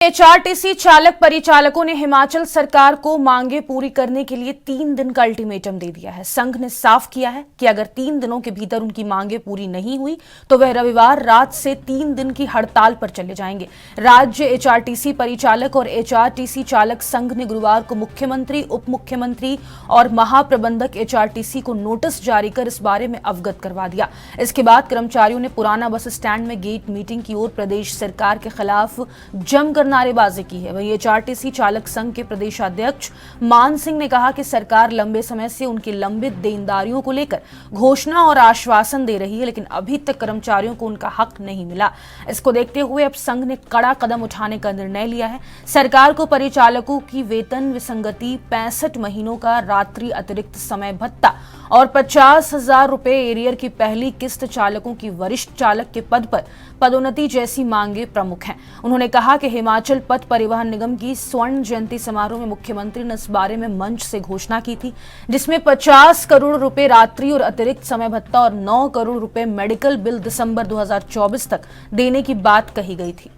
HRTC चालक परिचालकों ने हिमाचल सरकार को मांगे पूरी करने के लिए 3 दिन का अल्टीमेटम दे दिया है। संघ ने साफ किया है कि अगर 3 दिनों के भीतर उनकी मांगे पूरी नहीं हुई तो वह रविवार रात से 3 दिन की हड़ताल पर चले जाएंगे। राज्य एचआरटीसी परिचालक और एचआरटीसी चालक संघ ने गुरुवार को मुख्यमंत्री, उप मुख्यमंत्री और महाप्रबंधक एचआरटीसी को नोटिस जारी कर इस बारे में अवगत करवा दिया। इसके बाद कर्मचारियों ने पुराना बस स्टैंड में गेट मीटिंग की और प्रदेश सरकार के खिलाफ जमकर नारेबाजी की है। वहीं एचआरटीसी चालक संघ के प्रदेशाध्यक्ष मान सिंह ने कहा कि सरकार लंबे समय से उनकी लंबित देनदारियों को लेकर घोषणा और आश्वासन दे रही है, लेकिन अभी तक कर्मचारियों को उनका हक नहीं मिला। इसको देखते हुए अब संघ ने कड़ा कदम उठाने का निर्णय लिया है। सरकार को परिचालकों की वेतन विसंगति, 65 महीनों का रात्रि अतिरिक्त समय भत्ता और 50,000 रुपए एरियर की पहली किस्त, चालकों की वरिष्ठ चालक के पद पर पदोन्नति जैसी मांगे प्रमुख हैं। उन्होंने कहा कि हिमाचल पथ परिवहन निगम की स्वर्ण जयंती समारोह में मुख्यमंत्री ने इस बारे में मंच से घोषणा की थी, जिसमें 50 करोड़ रुपए रात्रि और अतिरिक्त समय भत्ता और 9 करोड़ रुपए मेडिकल बिल दिसंबर 2024 तक देने की बात कही गई थी।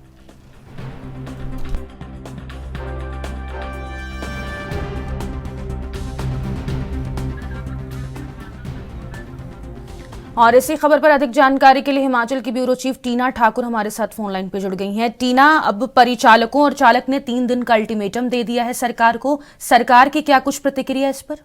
और इसी खबर पर अधिक जानकारी के लिए हिमाचल की ब्यूरो चीफ टीना ठाकुर हमारे साथ फोन लाइन पर जुड़ गई हैं। टीना, अब परिचालकों और चालक ने 3 दिन का अल्टीमेटम दे दिया है सरकार को। सरकार की क्या कुछ प्रतिक्रिया इस पर?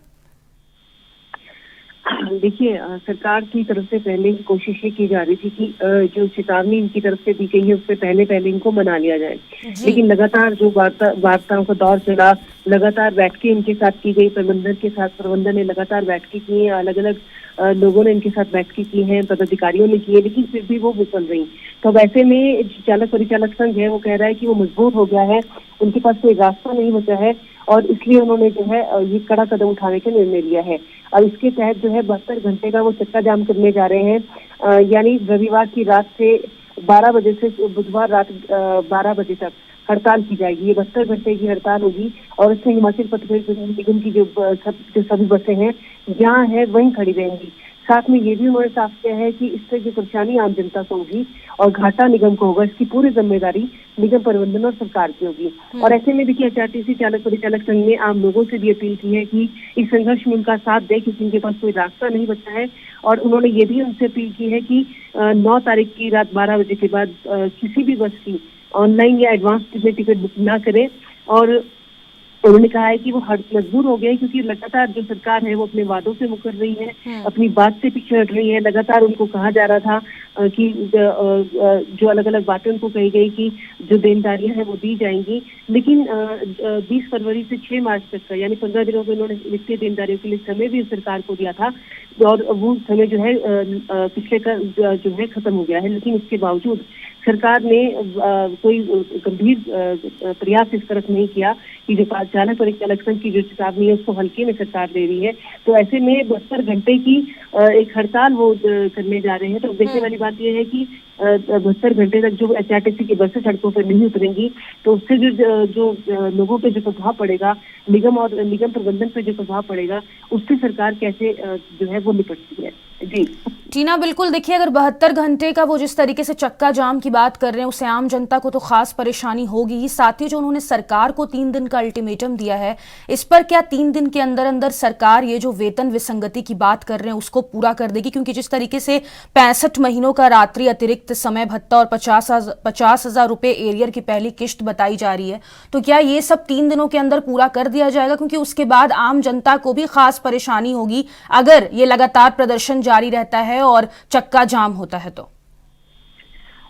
देखिए, सरकार की तरफ से पहले ही कोशिश ये की जा रही थी कि जो चेतावनी इनकी तरफ से दी गई है उससे पहले इनको मना लिया जाए, लेकिन लगातार जो वार्ताओं का दौर चला, लगातार बैठकें इनके साथ की गई, प्रबंधन के साथ प्रबंधन ने लगातार बैठकें की हैं, अलग अलग लोगों ने इनके साथ बैठकें की हैं, पदाधिकारियों ने की है, लेकिन फिर भी वो विफल रही। तो वैसे में चालक परिचालक संघ है वो कह रहा है कि वो मजबूर हो गया है, उनके पास कोई रास्ता नहीं बचा है और इसलिए उन्होंने जो है ये कड़ा कदम उठाने का निर्णय लिया है। अब इसके तहत जो है 72 घंटे का वो चक्का जाम करने जा रहे हैं, यानी रविवार की रात से 12 बजे से बुधवार रात 12 बजे तक हड़ताल की जाएगी। ये 72 घंटे की हड़ताल होगी और इसमें हिमाचल पथ परिवहन निगम की जो सभी बसें हैं जहाँ है वहीं खड़ी रहेंगी। साथ में ये भी उन्होंने साफ किया है कि इससे जो परेशानी आम जनता को होगी और घाटा निगम को होगा, इसकी पूरी जिम्मेदारी निगम प्रबंधन और सरकार की होगी। और ऐसे में देखिए, एचआरटीसी चालक परिचालक संघ ने आम लोगों से भी अपील की है कि इस संघर्ष में उनका साथ दे, क्योंकि उनके पास कोई रास्ता नहीं बचा है। और उन्होंने ये भी उनसे अपील की है कि 9 तारीख की रात 12 बजे के बाद किसी भी बस की ऑनलाइन या एडवांस टिकट बुक ना करें। और उन्होंने कहा है कि वो मजबूर हो गए क्योंकि लगातार जो सरकार है वो अपने वादों से मुकर रही है, अपनी बात से पीछे हट रही है। लगातार उनको कहा जा रहा था कि जो अलग अलग बातें उनको कही गई कि जो देनदारियां हैं वो दी जाएंगी, लेकिन 20 फरवरी से 6 मार्च तक का यानी 15 दिनों में उन्होंने वित्तीय देनदारियों के लिए समय भी सरकार को दिया था और वो समय जो है पिछले का जो है खत्म हो गया है। लेकिन इसके बावजूद सरकार ने कोई गंभीर प्रयास इस तरफ नहीं किया कि जो चालक परिचालक संघ की जो चेतावनी है उसको हल्के में सरकार ले रही है। तो ऐसे में 72 घंटे की एक हड़ताल वो करने जा रहे हैं। तो देखने वाली बात यह है कि 72 घंटे तक जो एचआरटीसी की बसें सड़कों पर नहीं उतरेंगी तो उससे जो लोगों पे जो प्रभाव पड़ेगा, निगम और निगम प्रबंधन पे जो प्रभाव पड़ेगा, उससे सरकार कैसे जो है वो निपटती है। जी टीना, बिल्कुल। देखिए, अगर 72 घंटे का वो जिस तरीके से चक्का जाम की बात कर रहे हैं उससे आम जनता को तो खास परेशानी होगी। साथ ही जो उन्होंने सरकार को 3 दिन का अल्टीमेटम दिया है, इस पर क्या 3 दिन के अंदर अंदर सरकार ये जो वेतन विसंगति की बात कर रहे हैं उसको पूरा कर देगी? क्योंकि जिस तरीके से 65 महीनों का रात्रि अतिरिक्त समय भत्ता और 50,000 रुपए एरियर की पहली किश्त बताई जा रही है, तो क्या ये सब 3 दिनों के अंदर पूरा कर दिया जाएगा? क्योंकि उसके बाद आम जनता को भी खास परेशानी होगी अगर ये लगातार प्रदर्शन जारी रहता है और चक्का जाम होता है तो।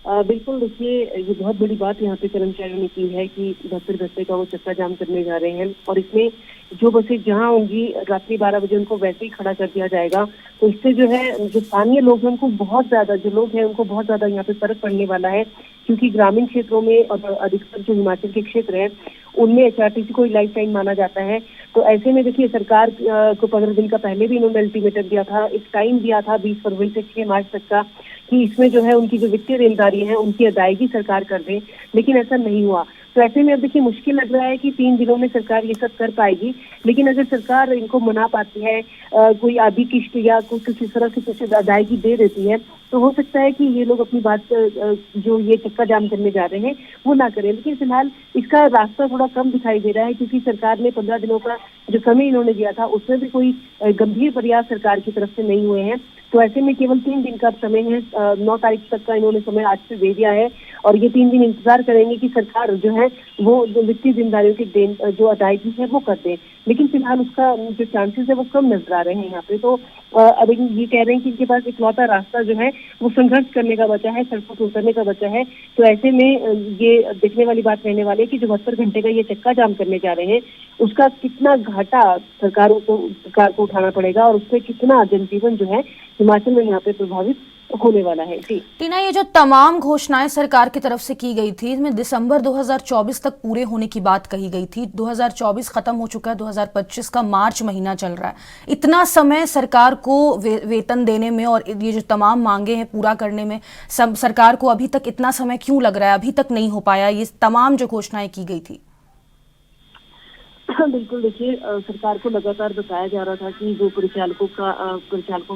बिल्कुल, देखिए, ये बहुत बड़ी बात यहाँ पे कर्मचारियों ने की है कि 72 घंटे का वो चक्का जाम करने जा रहे हैं और इसमें जो बसें जहाँ होंगी रात्रि 12 बजे उनको वैसे ही खड़ा कर दिया जाएगा। तो इससे जो है जो स्थानीय लोग हैं उनको बहुत ज्यादा, जो लोग हैं उनको बहुत ज्यादा यहाँ पे फर्क पड़ने वाला है, क्योंकि ग्रामीण क्षेत्रों में और अधिकतर जो हिमाचल के क्षेत्र हैं उनमें एचआरटीसी को लाइफ टाइम माना जाता है। तो ऐसे में देखिए, सरकार को 15 दिन का पहले भी इन्होंने अल्टीमेटम दिया था, एक टाइम दिया था 20 फरवरी से 6 मार्च तक का, कि इसमें जो है उनकी जो वित्तीय देनदारी है उनकी अदायगी सरकार कर दे, लेकिन ऐसा नहीं हुआ। तो ऐसे में अब देखिए मुश्किल लग रहा है कि 3 दिनों में सरकार ये सब कर पाएगी। लेकिन अगर सरकार इनको मना पाती है, कोई आधी किश्त या कुछ इस तरह से कुछ अदायगी दे देती है, तो हो सकता है कि ये लोग अपनी बात जो ये चक्का जाम करने जा रहे हैं वो ना करें। लेकिन फिलहाल इसका रास्ता थोड़ा कम दिखाई दे रहा है, क्योंकि सरकार ने 15 दिनों का जो समय इन्होंने दिया था उसमें भी कोई गंभीर प्रयास सरकार की तरफ से नहीं हुए हैं। तो ऐसे में केवल 3 दिन का समय है, 9 तारीख तक का इन्होंने समय आज से दे दिया है, और ये 3 दिन इंतजार करेंगे कि सरकार जो है वो जो वित्तीय जिम्मेदारियों की देन जो अदायगी है वो कर दे। लेकिन फिलहाल उसका जो चांसेस है वो कम नजर आ रहे हैं यहाँ पे। तो अब ये कह रहे हैं कि इनके पास इकलौता रास्ता जो है वो संघर्ष करने का बचा है, सड़कों पर उतरने का बचा है। तो ऐसे में ये देखने वाली बात रहने वाली है कि जो 72 घंटे का ये चक्का जाम करने जा रहे हैं उसका कितना घाटा सरकार को उठाना पड़ेगा, और उससे कितना जनजीवन जो है हिमाचल में यहाँ पे प्रभावित होने वाला है। जी टीना, ये जो तमाम घोषणाएं सरकार की तरफ से की गई थी, इसमें दिसंबर 2024 तक पूरे होने की बात कही गई थी। 2024 खत्म हो चुका है, 2025 का मार्च महीना चल रहा है। इतना समय सरकार को वेतन देने में और ये जो तमाम मांगे हैं पूरा करने में सरकार को अभी तक इतना समय क्यों लग रहा है? अभी तक नहीं हो पाया ये तमाम जो घोषणाएं की गई थी। बिल्कुल, देखिए सरकार को लगातार बताया जा रहा था कि जो परिचालकों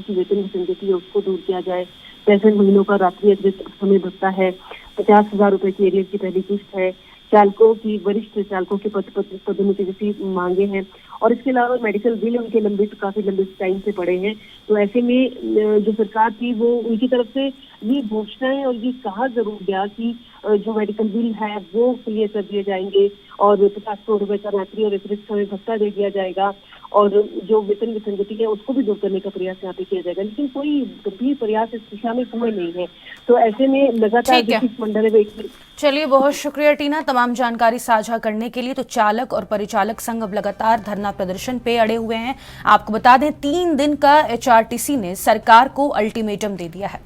की वेतन विसंगति है उसको दूर किया जाए। 65 महीनों का रात्रि अतिरिक्त समय भत्ता है, 50,000 रुपए की एरियर की पहली किस्त है, चालकों की वरिष्ठ चालकों के पदोन्नति जैसी मांगे हैं, और इसके अलावा मेडिकल बिल उनके काफी लंबे टाइम से पड़े हैं। तो ऐसे में जो सरकार थी वो उनकी तरफ से ये घोषणाएं और ये कहा जरूर गया कि जो मेडिकल बिल है वो क्लियर कर दिए जाएंगे, और 50 करोड़ रुपए का रात्रि और अतिरिक्त समय भत्ता दे दिया जाएगा, और जो वेतन विसंगति है उसको भी दूर करने का प्रयास यहाँ पे किया जाएगा। लेकिन कोई गंभीर प्रयास इस दिशा में हुए नहीं है। तो ऐसे में लगातार मंडल है। चलिए, बहुत शुक्रिया टीना तमाम जानकारी साझा करने के लिए। तो चालक और परिचालक संघ अब लगातार धरना प्रदर्शन पे अड़े हुए हैं। आपको बता दें 3 दिन का HRTC ने सरकार को अल्टीमेटम दे दिया है।